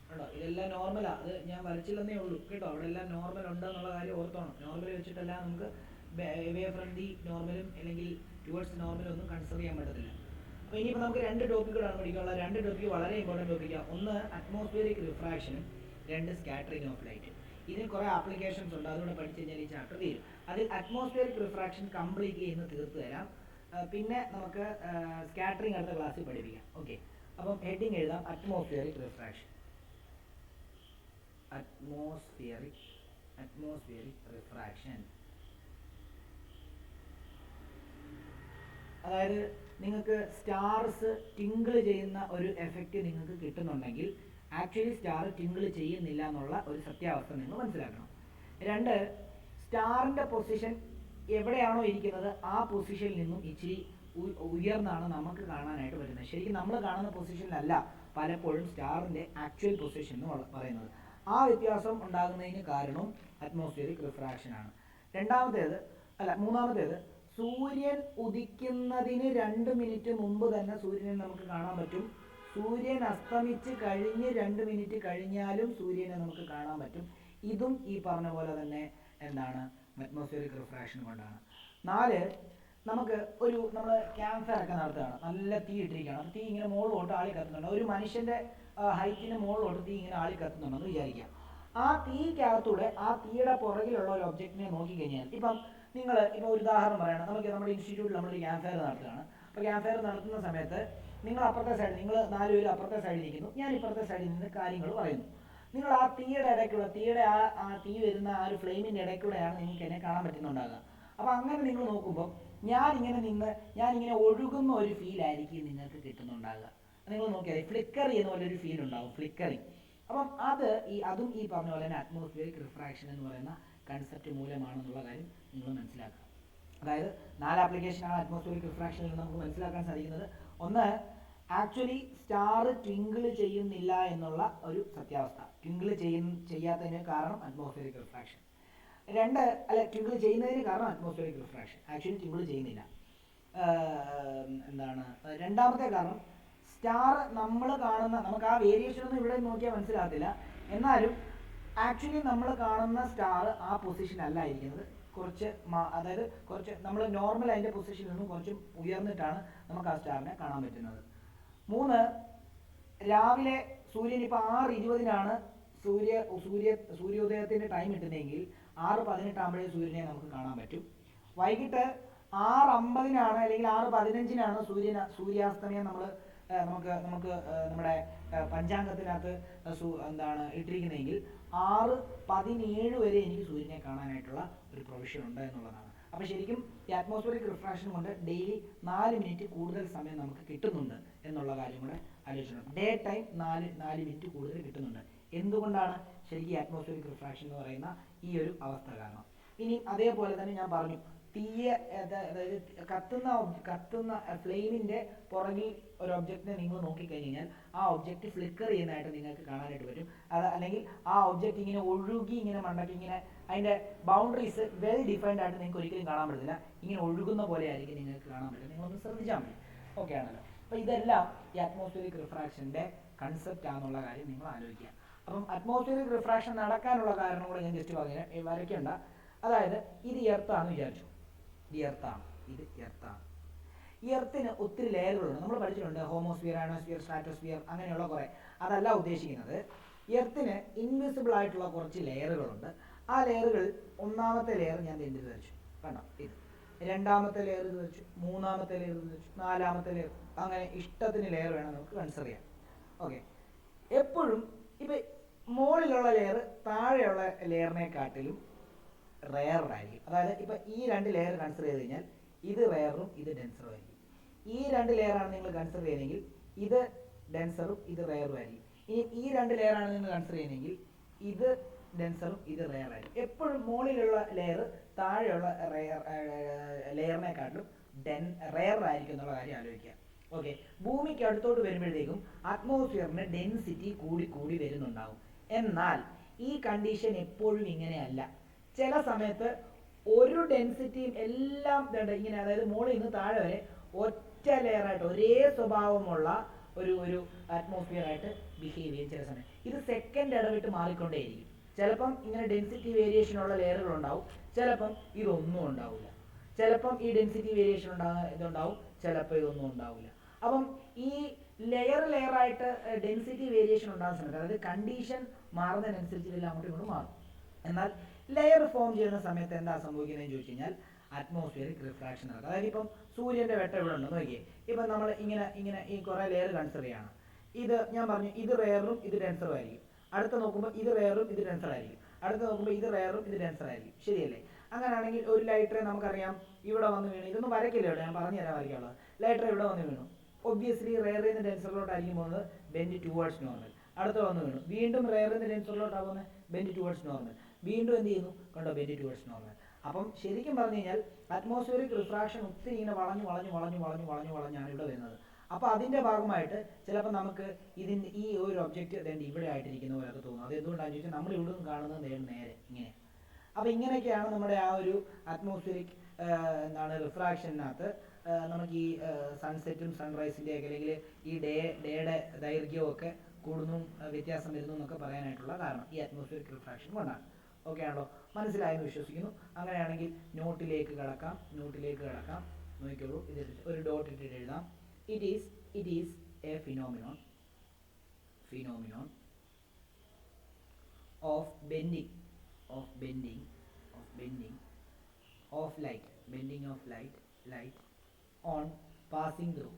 കേട്ടോ. ഇതെല്ലാം നോർമലാ. അത് ഞാൻ വരച്ചില്ലെന്നേ ഉള്ളൂ കേട്ടോ. അവിടെ എല്ലാം നോർമൽ ഉണ്ട് എന്നുള്ള കാര്യം ഓർത്തോണം. നോർമൽ വെച്ചിട്ടല്ല നമുക്ക് എവേ ഫ്രം ദി നോർമലും അല്ലെങ്കിൽ ടുവേർഡ്സ് നോർമലും ഒന്നും കൺസിഡർ ചെയ്യാൻ പറ്റത്തില്ല. അപ്പോൾ ഇനിയിപ്പോൾ നമുക്ക് രണ്ട് ടോപ്പിക്കുകളാണ് പഠിക്കാനുള്ള. രണ്ട് ടോപ്പിക്ക് വളരെ ഇമ്പോർട്ടൻറ്റ് ടോപ്പിക്കാണ്. ഒന്ന് അറ്റ്മോസ്ഫിയറിക് റിഫ്രാക്ഷനും, രണ്ട് സ്കാറ്ററിങ് ഓഫ് ലൈറ്റ്. ഇതിന് കുറേ ആപ്ലിക്കേഷൻസ് ഉണ്ട്. അതുകൂടെ പഠിച്ചു കഴിഞ്ഞാൽ ഈ ചാപ്റ്റർ തീരും. അതിൽ അറ്റ്മോസ്ഫിയറിക് റിഫ്രാക്ഷൻ കംപ്ലീറ്റ്ലി ഇന്ന് തീർത്ത് തരാം. പിന്നെ നമുക്ക് സ്കാറ്ററിങ് അടുത്ത ക്ലാസ്സിൽ പഠിപ്പിക്കാം. ഓക്കെ, അപ്പം ഹെഡിങ് എഴുതാം. Atmospheric refraction. അറ്റ്മോസ്ഫിയറിക് റിഫ്രാക്ഷൻ അതായത് നിങ്ങൾക്ക് സ്റ്റാർസ് ടിങ്കിൾ ചെയ്യുന്ന ഒരു എഫക്റ്റ് നിങ്ങൾക്ക് കിട്ടുന്നുണ്ടെങ്കിൽ ആക്ച്വലി സ്റ്റാർ ടിങ്കിൾ ചെയ്യുന്നില്ല എന്നുള്ള ഒരു സത്യാവസ്ഥ നിങ്ങൾ മനസ്സിലാക്കണം. രണ്ട്, സ്റ്റാറിൻ്റെ പൊസിഷൻ എവിടെയാണോ ഇരിക്കുന്നത് ആ പൊസിഷനിൽ നിന്നും ഇച്ചിരി ഉയർന്നാണ് നമുക്ക് കാണാനായിട്ട് പറ്റുന്നത്. ശരിക്കും നമ്മൾ കാണുന്ന പൊസിഷനിലല്ല പലപ്പോഴും സ്റ്റാറിൻ്റെ ആക്ച്വൽ പൊസിഷൻ എന്ന് പറയുന്നത്. ആ വ്യത്യാസം ഉണ്ടാകുന്നതിന് കാരണം അറ്റ്മോസ്ഫിയറിക് റിഫ്രാക്ഷൻ ആണ്. മൂന്നാമത്തേത് സൂര്യൻ ഉദിക്കുന്നതിന് 2 മിനിറ്റ് മുമ്പ് തന്നെ സൂര്യനെ നമുക്ക് കാണാൻ പറ്റും. സൂര്യൻ അസ്തമിച്ച് കഴിഞ്ഞ് 2 മിനിറ്റ് കഴിഞ്ഞാലും സൂര്യനെ നമുക്ക് കാണാൻ പറ്റും. ഇതും ഈ പറഞ്ഞ പോലെ തന്നെ എന്താണ്? അറ്റ്മോസ്ഫിയറിക് റിഫ്രാക്ഷൻ കൊണ്ടാണ്. 4, നമ്മൾ ക്യാമ്പ് ഫയർ ഒക്കെ നടത്തുകയാണ്. നല്ല തീ ഇട്ടിരിക്കുകയാണ്. അപ്പോൾ തീ ഇങ്ങനെ മുകളിലോട്ട് ആളി കത്തുന്നുണ്ട്. ഒരു മനുഷ്യൻ്റെ ഹൈറ്റിന് മുകളിലോട്ട് തീ ഇങ്ങനെ ആളി കത്തുന്നുണ്ടെന്ന് വിചാരിക്കാം. ആ തീക്കകത്തൂടെ ആ തീയുടെ പുറകിലുള്ള ഒരു ഒബ്ജക്റ്റിനെ നോക്കിക്കഴിഞ്ഞാൽ ഇപ്പം ഒരു ഉദാഹരണം പറയണം. നമ്മുടെ ഇൻസ്റ്റിറ്റ്യൂട്ടിൽ നമ്മളൊരു ക്യാമ്പ് ഫയർ നടത്തുകയാണ്. അപ്പോൾ ക്യാമ്പ് ഫയർ നടത്തുന്ന സമയത്ത് നിങ്ങൾ അപ്പുറത്തെ സൈഡിൽ, നിങ്ങൾ 4 പേര് അപ്പുറത്തെ സൈഡിൽ ഇരിക്കുന്നു, ഞാൻ ഇപ്പുറത്തെ സൈഡിൽ നിന്ന് കാര്യങ്ങൾ പറയുന്നു. നിങ്ങൾ ആ തീയുടെ ഇടയ്ക്കുള്ള ആ തീ വരുന്ന ആ ഒരു ഫ്ലെയിമിൻ്റെ ഇടയ്ക്കൂടെയാണ് നിങ്ങൾക്ക് എന്നെ കാണാൻ പറ്റുന്നുണ്ടാകുക. അപ്പോൾ അങ്ങനെ നിങ്ങൾ നോക്കുമ്പോൾ ഞാനിങ്ങനെ ഒഴുകുന്ന ഒരു ഫീലായിരിക്കും നിങ്ങൾക്ക് കിട്ടുന്നുണ്ടാകുക. നിങ്ങൾ നോക്കിയാൽ ഫ്ലിക്കർ ചെയ്യുന്ന പോലെ ഒരു ഫീൽ ഉണ്ടാവും, ഫ്ലിക്കറിങ്. അപ്പം അതും ഈ പറഞ്ഞ പോലെ തന്നെ അറ്റ്മോസ്ഫിയറിക് റിഫ്രാക്ഷൻ എന്ന് പറയുന്ന കൺസെപ്റ്റ് മൂലമാണെന്നുള്ള കാര്യം നിങ്ങൾ മനസ്സിലാക്കുക. അതായത് 4 ആപ്ലിക്കേഷനാണ് അറ്റ്മോസ്ഫിയറിക് റിഫ്രാക്ഷനിൽ നിന്ന് നമുക്ക് മനസ്സിലാക്കാൻ സാധിക്കുന്നത്. ഒന്ന്, ആക്ച്വലി സ്റ്റാർ ട്വിങ്കിൾ ചെയ്യുന്നില്ല എന്നുള്ള ഒരു സത്യാവസ്ഥ. ട്വിങ്കിൾ ചെയ്യാത്തതിന് കാരണം അറ്റ്മോസ്ഫിയറിക് റിഫ്രാക്ഷൻ. 2, ട്വിങ്കിൾ ചെയ്യുന്നതിന് കാരണം അറ്റ്മോസ്ഫിയറിക് റിഫ്രാക്ഷൻ, ആക്ച്വലി ട്വിങ്കിൾ ചെയ്യുന്നില്ല. രണ്ടാമത്തെ കാരണം, സ്റ്റാർ നമ്മൾ കാണുന്ന, നമുക്ക് ആ വേരിയേഷൻ ഒന്നും ഇവിടെ നോക്കിയാൽ മനസ്സിലാകത്തില്ല, എന്നാലും ആക്ച്വലി നമ്മൾ കാണുന്ന സ്റ്റാർ ആ പൊസിഷൻ അല്ല ഇരിക്കുന്നത്, അതായത് കുറച്ച് നമ്മൾ നോർമൽ അതിൻ്റെ പൊസിഷനിൽ നിന്നും കുറച്ച് ഉയർന്നിട്ടാണ് നമുക്ക് ആ സ്റ്റാറിനെ കാണാൻ പറ്റുന്നത്. 3, രാവിലെ സൂര്യൻ ഇപ്പോൾ 6:20 സൂര്യോദയത്തിൻ്റെ ടൈം കിട്ടുന്നതെങ്കിൽ 6:18 ആകുമ്പോഴേ സൂര്യനെ നമുക്ക് കാണാൻ പറ്റും. വൈകിട്ട് 6:50 അല്ലെങ്കിൽ 6:15 സൂര്യാസ്തമയം നമുക്ക് നമ്മുടെ പഞ്ചാംഗത്തിനകത്ത് ഇട്ടിരിക്കുന്നതെങ്കിൽ 6:17 വരെ എനിക്ക് സൂര്യനെ കാണാനായിട്ടുള്ള ഒരു പ്രൊവിഷൻ ഉണ്ട് എന്നുള്ളതാണ്. അപ്പോൾ ശരിക്കും ഈ അറ്റ്മോസ്ഫിയറിക് റിഫ്രാക്ഷൻ കൊണ്ട് ഡെയിലി 4 മിനിറ്റ് കൂടുതൽ സമയം നമുക്ക് കിട്ടുന്നുണ്ട് എന്നുള്ള കാര്യം കൂടെ ആലോചിച്ചിട്ടുണ്ട്. ഡേ ടൈം 4 മിനിറ്റ് കൂടുതൽ കിട്ടുന്നുണ്ട്. എന്തുകൊണ്ടാണ്? ശരിക്കും ഈ അറ്റ്മോസ്ഫിയറിക് റിഫ്രാക്ഷൻ എന്ന് പറയുന്ന ഈ ഒരു അവസ്ഥ കാരണം. ഇനി അതേപോലെ തന്നെ ഞാൻ പറഞ്ഞു, അതായത് കത്തുന്ന ഫ്ലെയിമിൻ്റെ പുറകിൽ ഒരു ഒബ്ജക്റ്റിനെ നിങ്ങൾ നോക്കിക്കഴിഞ്ഞാൽ ആ ഒബ്ജക്റ്റ് ഫ്ലിക്കർ ചെയ്യുന്നതായിട്ട് നിങ്ങൾക്ക് കാണാനായിട്ട് പറ്റും. അല്ലെങ്കിൽ ആ ഒബ്ജക്റ്റ് ഇങ്ങനെ ഒഴുകി ഇങ്ങനെ മണ്ടയ്ക്ക് ഇങ്ങനെ അതിൻ്റെ ബൗണ്ടറീസ് വെൽ ഡിഫൈൻഡ് ആയിട്ട് നിങ്ങൾക്ക് ഒരിക്കലും കാണാൻ പറ്റത്തില്ല. ഇങ്ങനെ ഒഴുകുന്ന പോലെ ആയിരിക്കും നിങ്ങൾക്ക് കാണാൻ പറ്റും. നിങ്ങളൊന്ന് ശ്രദ്ധിച്ചാൽ മതി. ഓക്കെ ആണല്ലോ. അപ്പോൾ ഇതെല്ലാം ഈ അറ്റ്മോസ്ഫിയറിക് റിഫ്രാക്ഷൻ്റെ കൺസെപ്റ്റ് ആണെന്നുള്ള കാര്യം നിങ്ങൾ ആലോചിക്കുക. അപ്പം അറ്റ്മോസ്ഫിയറിക് റിഫ്രാക്ഷൻ നടക്കാനുള്ള കാരണം കൂടെ ഞാൻ ജസ്റ്റ് പറഞ്ഞു വരയ്ക്കേണ്ട. അതായത് ഇത് എർത്താണെന്ന് വിചാരിച്ചു, ഇത് എർത്താണ്. ഈ എർത്തിന് ഒത്തിരി ലെയറുകളുണ്ട്. നമ്മൾ പഠിച്ചിട്ടുണ്ട് ഹോമോസ്ഫിയർ, അയണോസ്ഫിയർ, സ്ട്രാറ്റോസ്ഫിയർ, അങ്ങനെയുള്ള കുറേ. അതല്ല ഉദ്ദേശിക്കുന്നത്. എർത്തിന് ഇൻവിസിബിൾ ആയിട്ടുള്ള കുറച്ച് ലെയറുകളുണ്ട്. ആ ലെയറുകൾ, ഒന്നാമത്തെ ലെയർ ഞാൻ എന്ത് വരച്ചു കണ്ടോ, ഇത്. രണ്ടാമത്തെ ലെയർ ഇത് വെച്ചു, മൂന്നാമത്തെ ലെയർ ഇത് വെച്ചു, നാലാമത്തെ ലെയർ, അങ്ങനെ ഇഷ്ടത്തിന് ലെയർ വേണം നമുക്ക് കൺസിഡർ ചെയ്യാം. ഓക്കെ. എപ്പോഴും ഇപ്പം മുകളിലുള്ള ലെയർ താഴെയുള്ള ലെയറിനെക്കാട്ടിലും റെയറായിരിക്കും. അതായത് ഇപ്പം ഈ 2 ലെയർ കൺസിഡർ ചെയ്ത് കഴിഞ്ഞാൽ ഇത് റെയറും ഇത് ഡെൻസറും ആയിരിക്കും. ഈ 2 ലെയറാണ് നിങ്ങൾ കൺസിഡർ ചെയ്യുന്നതെങ്കിൽ ഇത് ഡെൻസറും ഇത് റെയറും ആയിരിക്കും. ഇനി ഈ 2 ലെയറാണ് നിങ്ങൾ കൺസിഡർ ചെയ്യുന്നതെങ്കിൽ ഇത് ഡെൻസറും ഇത് റെയറായിരിക്കും. എപ്പോഴും മുകളിലുള്ള ലെയർ താഴെയുള്ള ലെയറിനെക്കാട്ടിലും റെയറായിരിക്കും എന്നുള്ള കാര്യം ആലോചിക്കുക. ഓക്കെ. ഭൂമിക്ക് അടുത്തോട്ട് വരുമ്പോഴത്തേക്കും അറ്റ്മോസ്ഫിയറിന് ഡെൻസിറ്റി കൂടി വരുന്നുണ്ടാവും. എന്നാൽ ഈ കണ്ടീഷൻ എപ്പോഴും ഇങ്ങനെയല്ല. ചില സമയത്ത് ഒരു ഡെൻസിറ്റിയും എല്ലാം ഇങ്ങനെ, അതായത് മുകളിൽ നിന്ന് താഴെ വരെ ഒറ്റ ലെയറായിട്ട് ഒരേ സ്വഭാവമുള്ള ഒരു അറ്റ്മോസ്ഫിയർ ആയിട്ട് ബിഹേവ് ചെയ്യും ചില സമയം. ഇത് സെക്കൻഡ് ഇടവിട്ട് മാറിക്കൊണ്ടേയിരിക്കും. ചിലപ്പം ഇങ്ങനെ ഡെൻസിറ്റി വേരിയേഷനുള്ള ലെയറുകൾ ഉണ്ടാവും, ചിലപ്പം ഇതൊന്നും ഉണ്ടാവില്ല. ചിലപ്പം ഈ ഡെൻസിറ്റി വേരിയേഷൻ ഇതുണ്ടാവും, ചിലപ്പോൾ ഇതൊന്നും ഉണ്ടാവില്ല. അപ്പം ഈ ലെയറായിട്ട് ഡെൻസിറ്റി വേരിയേഷൻ ഉണ്ടാകുന്ന സമയത്ത്, അതായത് കണ്ടീഷൻ മാറുന്നതിനനുസരിച്ച് ഇതെല്ലാം അങ്ങോട്ടും ഇങ്ങോട്ടും മാറും. എന്നാൽ ലെയർ ഫോം ചെയ്യുന്ന സമയത്ത് എന്താ സംഭവിക്കുന്നതെന്ന് ചോദിച്ചു കഴിഞ്ഞാൽ അറ്റ്മോസ്ഫിയറിക് റിഫ്രാക്ഷൻ നടക്കും. അതായത് ഇപ്പം സൂര്യൻ്റെ വെട്ടം ഇവിടെ ഉണ്ടെന്ന് നോക്കിയേ. ഇപ്പം നമ്മൾ ഇങ്ങനെ ഈ കുറേ ലെയർ കൺസിഡർ ചെയ്യണം. ഇത് ഞാൻ പറഞ്ഞു, ഇത് റെയറും ഇത് ഡെൻസറും ആയിരിക്കും. അടുത്ത് നോക്കുമ്പോൾ ഇത് റെയറും ഇത് ഡെൻസർ ആയിരിക്കും. അടുത്ത് നോക്കുമ്പോൾ ഇത് റെയറും ഇത് ഡെൻസർ ആയിരിക്കും. ശരിയല്ലേ? അങ്ങനെയാണെങ്കിൽ ഒരു ലൈറ്ററെ നമുക്കറിയാം ഇവിടെ വന്ന് വീണു. ഇതൊന്നും വരയ്ക്കില്ല ഇവിടെ, ഞാൻ പറഞ്ഞു തരാൻ വരയ്ക്കുള്ളത്. ലൈറ്റർ ഇവിടെ വന്ന് വീണു. ഒബ്വിയസ്ലി റെയറിൽ നിന്ന് ഡെൻസറിലോട്ടായിരിക്കും പോകുന്നത്, ബെൻഡ് ടുവേർഡ്സ് നോർമൽ. അടുത്ത് വന്ന് വീണു, വീണ്ടും റെയറിൽ നിന്ന് ഡെൻസറിലോട്ടാണ് പോകുന്നത്, ബെൻഡ് ടുവേർഡ്സ് നോർമൽ. വീണ്ടും എന്ത് ചെയ്യുന്നു കണ്ടോ, ബെൻഡ് ടുവേർഡ്സ് നോർമൽ. അപ്പം ശരിക്കും പറഞ്ഞു കഴിഞ്ഞാൽ അറ്റ്മോസ്ഫിയറിക് റിഫ്രാക്ഷൻ ഒത്തിരി ഇങ്ങനെ വളഞ്ഞാണ് ഇവിടെ വരുന്നത്. അപ്പോൾ അതിൻ്റെ ഭാഗമായിട്ട് ചിലപ്പോൾ നമുക്ക് ഈ ഒരു ഒബ്ജക്റ്റ് ഇവിടെ ആയിട്ടിരിക്കുന്ന പോലെയൊക്കെ തോന്നും. അത് എന്തുകൊണ്ടാണെന്ന് ചോദിച്ചാൽ നമ്മൾ ഇവിടെ നിന്ന് കാണുന്നത് നേരെ ഇങ്ങനെ. അപ്പോൾ ഇങ്ങനെയൊക്കെയാണ് നമ്മുടെ ആ ഒരു അറ്റ്മോസ്ഫിയറിക് റിഫ്രാക്ഷനകത്ത് നമുക്ക് ഈ സൺസെറ്റും സൺറൈസിൻ്റെ ഒക്കെ, അല്ലെങ്കിൽ ഈ ഡേയുടെ ദൈർഘ്യമൊക്കെ കൂടുന്നു, വ്യത്യാസം വരുന്നു എന്നൊക്കെ പറയാനായിട്ടുള്ള കാരണം ഈ അറ്റ്മോസ്ഫിയറിക് റിഫ്രാക്ഷൻ കൊണ്ടാണ്. ഓക്കെ ആണല്ലോ? മനസ്സിലായെന്ന് വിശ്വസിക്കുന്നു. അങ്ങനെയാണെങ്കിൽ നോട്ടിലേക്ക് കടക്കാം. നോക്കിക്കോളൂ. ഇത് ഒരു ഡോട്ട് ഇട്ടിട്ട് എഴുതാം. It is a phenomenon of bending of light on passing through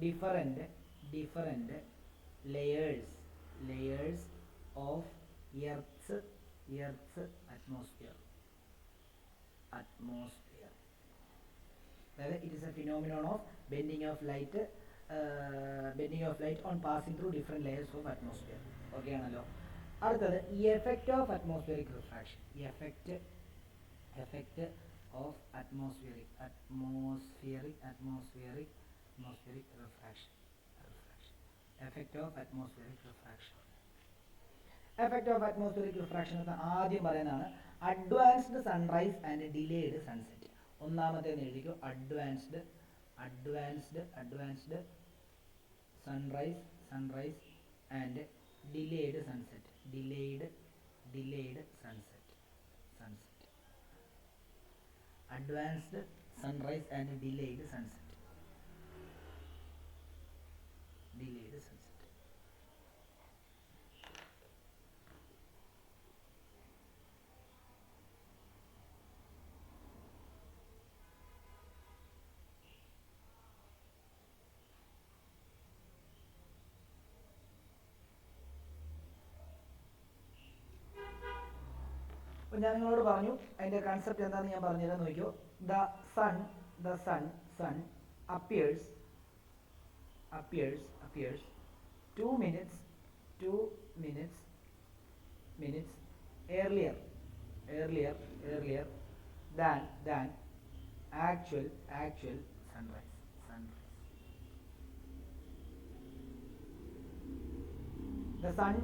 different layers of Earth's atmosphere. അതായത് it is a phenomenon of bending of light on passing through different layers of atmosphere. Okay ആണല്ലോ. അടുത്തത് effect of atmospheric refraction. Effect of atmospheric refraction. Effect of atmospheric refraction. Effect of atmospheric refraction എന്ന് അദ്യം പറയുന്നതാണ് advanced sunrise and delayed sunset. ഒന്നാമത്തേന്ന് എഴുതിക്കോ, advanced sunrise and delayed sunset. Delayed sunset. Advanced sunrise and delayed sunset. അപ്പോൾ ഞാൻ നിങ്ങളോട് പറഞ്ഞു അതിൻ്റെ കൺസെപ്റ്റ് എന്താണെന്ന് ഞാൻ പറഞ്ഞുതരാൻ നോക്കിയോ. The sun appears 2 minutes earlier than actual sunrise. The sun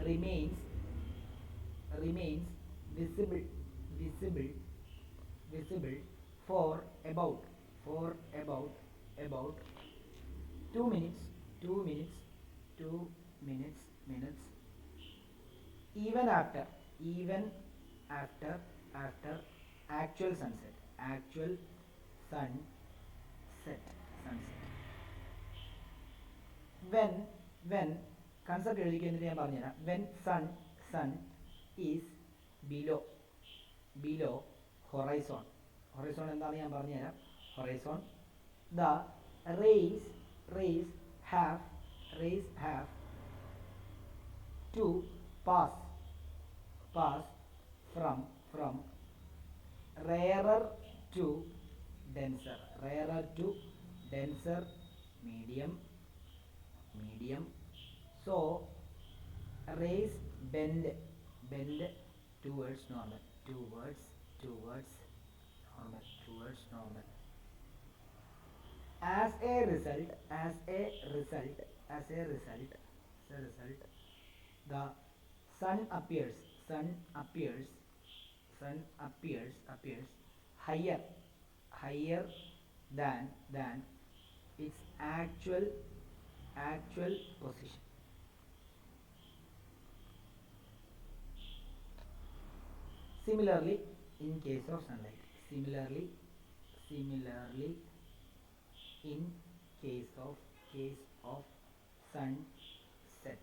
remains visible for about 2 minutes even after actual sunset. When concept എഴുതിക്കുന്നതിന് ഞാൻ പറഞ്ഞുതരാം. When sun is below horizon എന്താണെന്ന് ഞാൻ പറഞ്ഞുതരാം. horizon, the rays have to pass from rarer to denser medium. So rays bend towards normal. As a result, the sun appears higher than its actual position. Similarly, in case of sunlight. Similarly, in case of sunset.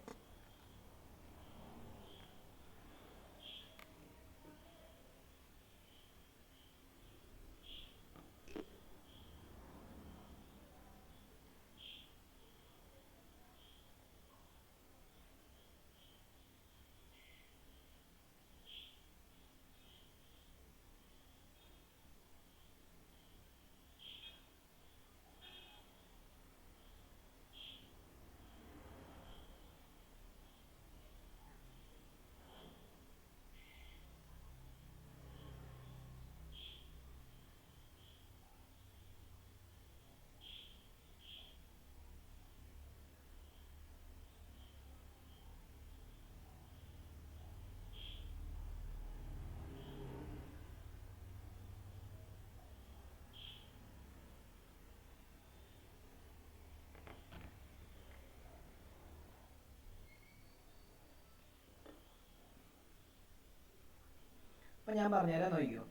അപ്പം ഞാൻ പറഞ്ഞുതരാൻ നോക്കിയോ.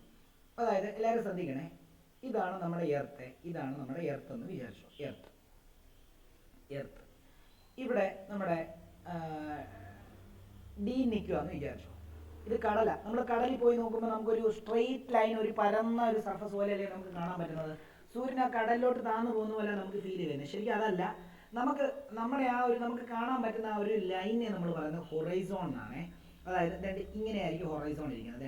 അതായത് എല്ലാവരും ശ്രദ്ധിക്കണേ, ഇതാണ് നമ്മുടെ എർത്ത് എന്ന് വിചാരിച്ചു. എർത്ത് ഇവിടെ നമ്മുടെ ഡി നിൽക്കുകയെന്ന് വിചാരിച്ചു. ഇത് കടല. നമ്മൾ കടലിൽ പോയി നോക്കുമ്പോൾ നമുക്കൊരു സ്ട്രെയിറ്റ് ലൈൻ, ഒരു പരന്ന ഒരു സർഫസ് പോലെയല്ലേ നമുക്ക് കാണാൻ പറ്റുന്നത്. സൂര്യൻ ആ കടലിലോട്ട് താന്നു പോകുന്ന പോലെ നമുക്ക് ഫീൽ ചെയ്യുന്നത്. ശരിക്കും അതല്ല, നമ്മുടെ നമുക്ക് കാണാൻ പറ്റുന്ന ആ ഒരു ലൈനെ നമ്മൾ പറയുന്നത് ഹൊറൈസോൺ എന്നാണേ. അതായത് ഇങ്ങനെയായിരിക്കും ഹൊറൈസോൺ ഇരിക്കുന്നത്.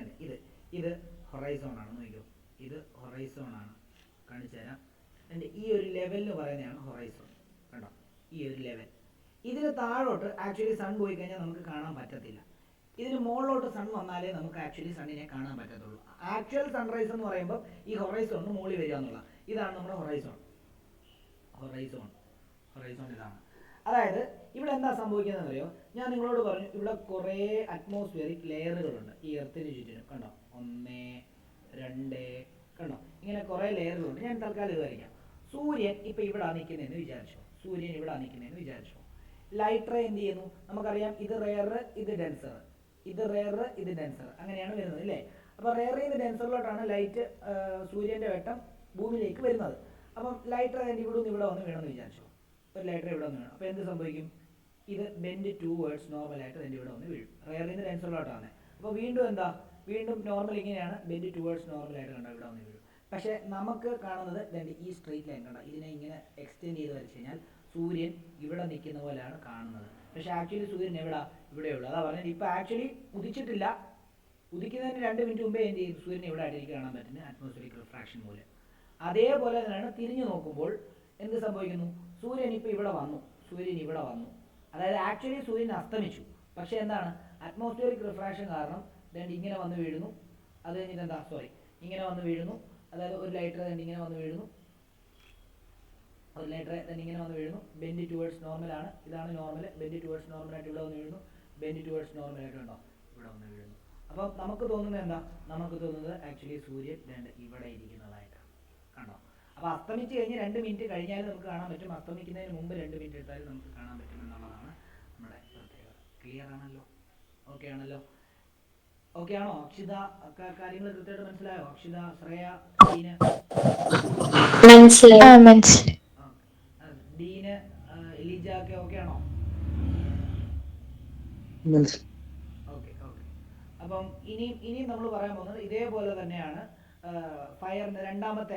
ഇത് ഹൊറൈസോൺ ആണ്. നോക്കിയോ, ഇത് ഹൊറൈസോൺ ആണ്, കാണിച്ചു തരാം. എൻ്റെ ഈ ഒരു ലെവലിന് പറയുന്നതാണ് ഹൊറൈസോൺ. കണ്ടോ, ഈ ഒരു ലെവൽ. ഇതിന് താഴോട്ട് ആക്ച്വലി സൺ പോയി കഴിഞ്ഞാൽ നമുക്ക് കാണാൻ പറ്റത്തില്ല. ഇതിന് മുകളിലോട്ട് സൺ വന്നാലേ നമുക്ക് ആക്ച്വലി സണ്ണിനെ കാണാൻ പറ്റത്തുള്ളൂ. ആക്ച്വൽ സൺറൈസ് എന്ന് പറയുമ്പോൾ ഈ ഹൊറൈസോൺ മുകളിൽ വരിക എന്നുള്ള ഇതാണ് നമ്മുടെ ഹൊറൈസോൺ. ഹൊറൈസോൺ ഇതാണ്. അതായത് ഇവിടെ എന്താ സംഭവിക്കുന്നത് അറിയോ? ഞാൻ നിങ്ങളോട് പറഞ്ഞു ഇവിടെ കുറേ അറ്റ്മോസ്ഫിയറിക് ലെയറുകളുണ്ട് ഈ എർത്തിന് ചുറ്റിനും. കണ്ടോ, 1, 2, കണ്ടോ, ഇങ്ങനെ കുറേ ലെയറുകളുണ്ട്. ഞാൻ തൽക്കാലം ഇത് വരയ്ക്കാം. സൂര്യൻ ഇപ്പം ഇവിടെ നിൽക്കുന്നതെന്ന് വിചാരിച്ചോ. ലൈറ്റ് റേ എന്ത് ചെയ്യുന്നു? നമുക്കറിയാം ഇത് റെയർ, ഇത് ഡെൻസർ, ഇത് റെയർ, ഇത് ഡെൻസർ, അങ്ങനെയാണ് വരുന്നത് അല്ലേ? അപ്പോൾ റെയറിൽ നിന്ന് ഡെൻസറിലോട്ടാണ് ലൈറ്റ്, സൂര്യൻ്റെ വെട്ടം ഭൂമിയിലേക്ക് വരുന്നത്. അപ്പം ലൈറ്റ് റേ ഇവിടെ നിന്ന് ഇവിടെ വന്ന് വീണമെന്ന് വിചാരിച്ചോ. ഒരു ലൈറ്റ് റേ ഇവിടെ വന്ന് വീണം. അപ്പോൾ എന്ത് സംഭവിക്കും? ഇത് ബെൻഡ് ടുവേർഡ്സ് നോർമലായിട്ട് തന്നെ ഇവിടെ വന്ന് വീഴും. റെയറിൽ നിന്ന് ഡെൻസറിലോട്ടാണ്. അപ്പോൾ വീണ്ടും നോർമൽ ഇങ്ങനെയാണ്, ബെൻഡ് ടുവേർഡ്സ് നോർമലായിട്ട് കണ്ടോ ഇവിടെ വന്ന് വീഴും. പക്ഷേ നമുക്ക് കാണുന്നത് ഈ സ്ട്രെയിറ്റ് ലൈൻ കണ്ടോ, ഇതിനെ ഇങ്ങനെ എക്സ്റ്റെൻഡ് ചെയ്ത് വരച്ച് കഴിഞ്ഞാൽ സൂര്യൻ ഇവിടെ നിൽക്കുന്ന പോലെയാണ് കാണുന്നത്. പക്ഷേ ആക്ച്വലി സൂര്യൻ ഇവിടെയുള്ളൂ. അതാ പറഞ്ഞത്. ഇപ്പോൾ ആക്ച്വലി ഉദിച്ചിട്ടില്ല, ഉദിക്കുന്നതിന് 2 മിനിറ്റ് മുമ്പേ എന്ത് ചെയ്യും? സൂര്യൻ ഇവിടെ ആയിട്ട് കാണാൻ പറ്റുന്നത് അറ്റ്മോസ്ഫിയറിക് റിഫ്രാക്ഷൻ മൂലം. അതേപോലെ തന്നെയാണ് തിരിഞ്ഞു നോക്കുമ്പോൾ എന്ത് സംഭവിക്കുന്നു? സൂര്യൻ ഇപ്പോൾ ഇവിടെ വന്നു. അതായത് ആക്ച്വലി സൂര്യൻ അസ്തമിച്ചു. പക്ഷേ എന്താണ്? അറ്റ്മോസ്ഫിയറിക് റിഫ്രാക്ഷൻ കാരണം ഇങ്ങനെ വന്ന് വീഴുന്നു. അത് കഴിഞ്ഞിട്ട് ഇങ്ങനെ വന്ന് വീഴുന്നു. അതായത് ഒരു ലൈറ്റർ ഇങ്ങനെ വന്ന് വീഴുന്നു. ഇങ്ങനെ വന്ന് വീഴുന്നു. ബെൻഡ് ടുവേർഡ്സ് നോർമലാണ്. ഇതാണ് നോർമൽ. ബെൻഡ് ടുവേർഡ്സ് നോർമലായിട്ട് ഇവിടെ വന്ന് വീഴുന്നു. ബെൻഡ് ടുവേർഡ്സ് നോർമലായിട്ട് ഉണ്ടോ ഇവിടെ വന്ന് വീഴുന്നു. അപ്പം നമുക്ക് തോന്നുന്നത് എന്താ? നമുക്ക് തോന്നുന്നത് ആക്ച്വലി സൂര്യൻ ഇവിടെ ഇരിക്കുന്നതായിട്ടാണ്. കണ്ടോ? അപ്പോൾ അസ്തമിച്ച് കഴിഞ്ഞ് 2 മിനിറ്റ് കഴിഞ്ഞാലും നമുക്ക് കാണാൻ പറ്റും. അസ്തമിക്കുന്നതിന് മുമ്പ് 2 മിനിറ്റ് എടുത്താലും നമുക്ക് കാണാൻ പറ്റും എന്നുള്ളതാണ് നമ്മുടെ പ്രത്യേകത. ക്ലിയർ ആണല്ലോ? ഓക്കെ ആണല്ലോ? ഓക്കെ ആണോ? അക്ഷിത ഒക്കെ കാര്യങ്ങൾ കൃത്യമായിട്ട് മനസ്സിലായോ? അക്ഷിത, ശ്രേയ, ഡീന്, ഡീന്, എലീജ ഒക്കെ ഓക്കെ ആണോ? ഓക്കെ. അപ്പം ഇനിയും നമ്മൾ പറയാൻ പോകുന്നത് ഇതേപോലെ തന്നെയാണ്. ഫയറിന്റെ രണ്ടാമത്തെ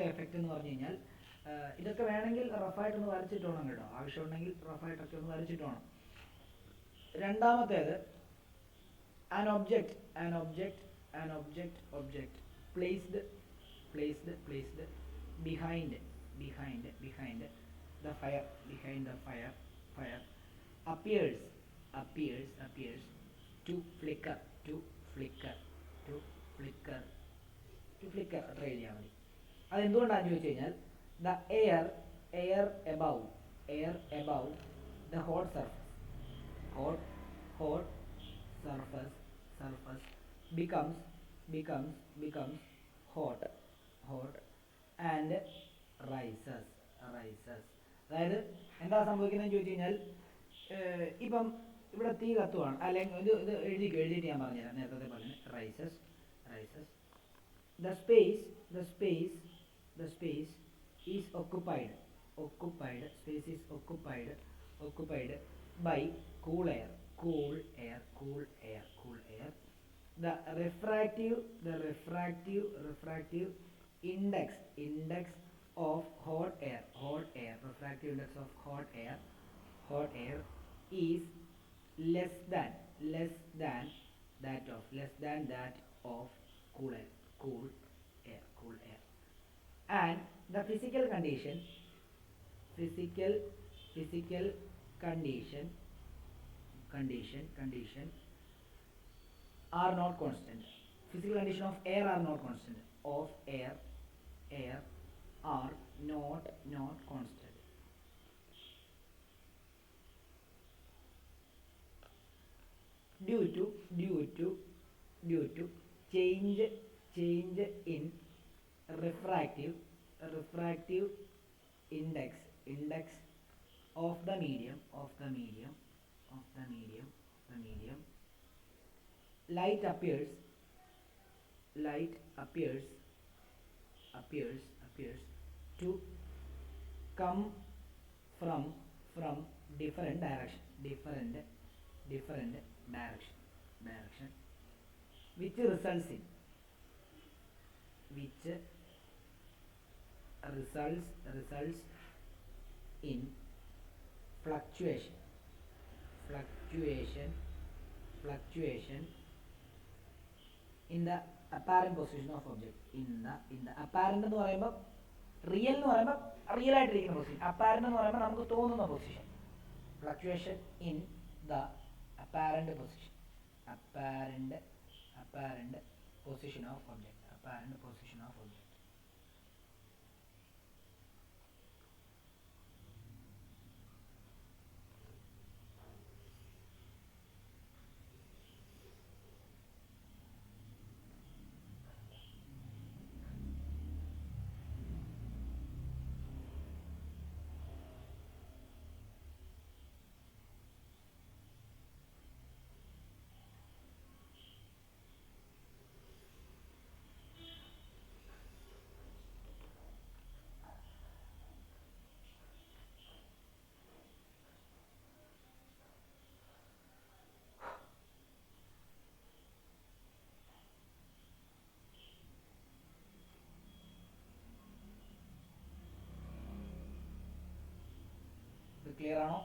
എഫക്റ്റ് എന്ന് പറഞ്ഞു കഴിഞ്ഞാൽ ഇതൊക്കെ വേണമെങ്കിൽ റഫായിട്ടൊന്ന് വരച്ചിട്ട് വേണം കേട്ടോ. ആവശ്യമുണ്ടെങ്കിൽ റഫായിട്ടൊക്കെ ഒന്ന് വരച്ചിട്ട് വേണം. രണ്ടാമത്തേത് an object placed behind the fire appears to flicker try ചെയ്യാൻ മതി. അതെന്തുകൊണ്ടാണെന്ന് ചോദിച്ചു കഴിഞ്ഞാൽ the air above the hot surface becomes hot and rises. അതായത് എന്താ സംഭവിക്കുന്നതെന്ന് ചോദിച്ചു കഴിഞ്ഞാൽ ഇപ്പം ഇവിടെ തീ കത്തുവാണ്, അല്ലെങ്കിൽ ഇത് എഴുതിയിട്ട് ഞാൻ പറഞ്ഞുതരാം. നേരത്തെ പോലെ rises the space is occupied by cool air. The refractive index of hot air refractive index of hot air is less than that of cool air. And the physical condition are not constant. Physical condition of air are not constant. Air are not constant. Due to change in refractive index of the medium, light appears to come from different direction, which results in fluctuation in the apparent position of object in the apparent എന്ന് പറയുമ്പോൾ റിയൽ എന്ന് പറയുമ്പോൾ റിയൽ ആയിട്ടിരിക്കുന്ന പൊസിഷൻ, അപ്പാരന്റ് എന്ന് പറയുമ്പോൾ നമുക്ക് തോന്നുന്ന position. Fluctuation in the apparent position, apparent position of object, apparent position of object. Clear ആണോ?